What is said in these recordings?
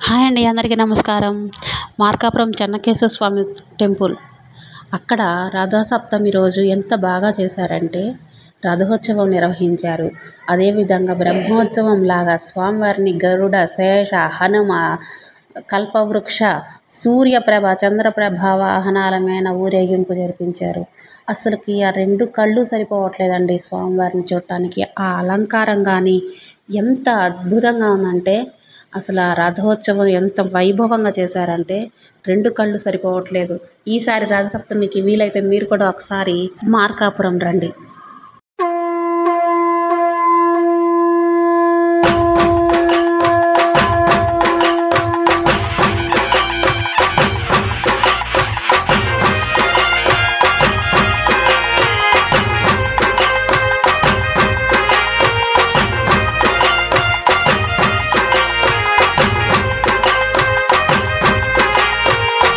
Hi అండి, అందరికీ నమస్కారం. మార్కాపురం చెన్నకేశవ స్వామి టెంపుల్. అక్కడ రథసప్తమి రోజు ఎంత బాగా చేశారంటే రథోత్సవం నిర్వహించారు. అదేవిధంగా బ్రహ్మోత్సవం లాగా స్వామివారిని గరుడ, శేష, హనుమ, కల్పవృక్ష, సూర్యప్రభ, చంద్రప్రభ వాహనాల మీద ఊరేగింపు జరిపించారు. అసలుకి ఆ రెండు కళ్ళు సరిపోవట్లేదండి స్వామివారిని చూడటానికి. ఆ అలంకారం కానీ ఎంత అద్భుతంగా ఉందంటే, అసలు ఆ రథోత్సవం ఎంత వైభవంగా చేశారంటే రెండు కళ్ళు సరిపోవట్లేదు. ఈసారి రథసప్తమికి వీలైతే మీరు కూడా ఒకసారి మార్కాపురం రండి.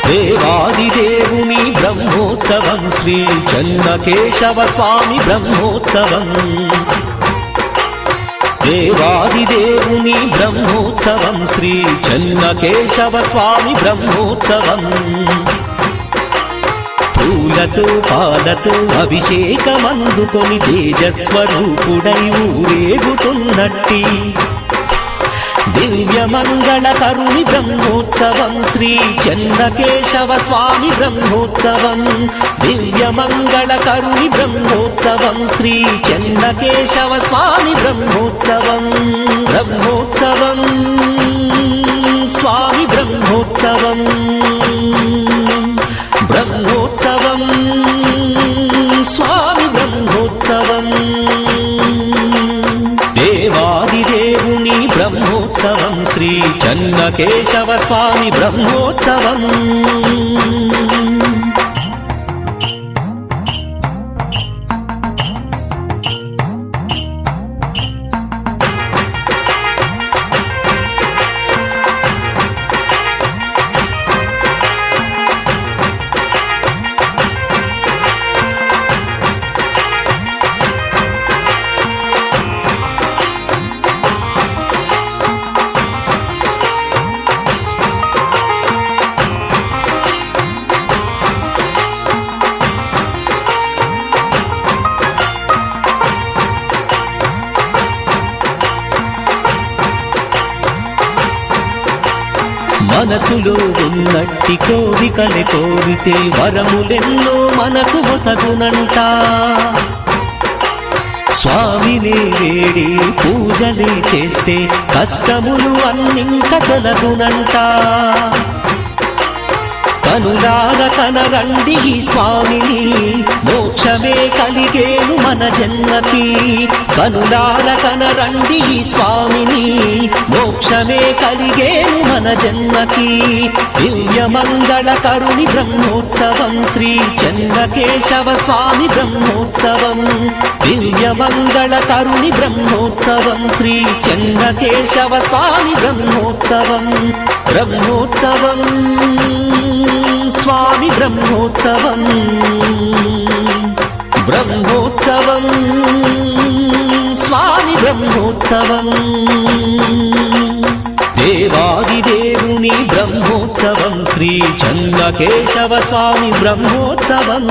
దేవాదిదేవుని బ్రహ్మోత్సవం శ్రీ చెన్నకేశవ స్వామి బ్రహ్మోత్సవం. దేవాదిదేవుని బ్రహ్మోత్సవం శ్రీ చెన్నకేశవ స్వామి బ్రహ్మోత్సవం. పూలతో పాలతో అభిషేకమందుకొని తేజస్వరూపుడై ఊరేగుతున్నట్టి దివ్యమంగళకరుని బ్రహ్మోత్సవం శ్రీ చెన్నకేశవ స్వామి బ్రహ్మోత్సవం. దివ్యమంగళకరుని బ్రహ్మోత్సవం శ్రీ చెన్నకేశవ స్వామి బ్రహ్మోత్సవం. బ్రహ్మోత్సవం స్వామి బ్రహ్మోత్సవం. బ్రహ్మోత్సవం స్వామి బ్రహ్మోత్సవం. దేవాదిదేవుని బ్రహ్మోత్సవం శ్రీ చెన్నకేశవ స్వామి బ్రహ్మోత్సవం. మనసులో ఉన్నట్టి కోరికలే కోరితే వరములెన్నో మనకు వసగునంట. స్వామిని వేడి పూజలే చేస్తే కష్టములు అన్నింక తొలగునంట. కనులార కనరండి ఈ స్వామిని, మోక్షమే కలిగేను మన జన్మకి. కనులార కనరండి ఈ స్వామిని, మోక్షమే కలిగేను మన జన్మకి. దివ్యమంగళకరుని బ్రహ్మోత్సవం శ్రీ చెన్నకేశవ స్వామి బ్రహ్మోత్సవం. దివ్యమంగళకరుని బ్రహ్మోత్సవం శ్రీ చెన్నకేశవ స్వామి బ్రహ్మోత్సవం. బ్రహ్మోత్సవం స్వామి బ్రహ్మోత్సవం. బ్రహ్మోత్సవం స్వామి బ్రహ్మోత్సవం. దేవాదిదేవుని బ్రహ్మోత్సవం శ్రీ చెన్నకేశవ స్వామి బ్రహ్మోత్సవం.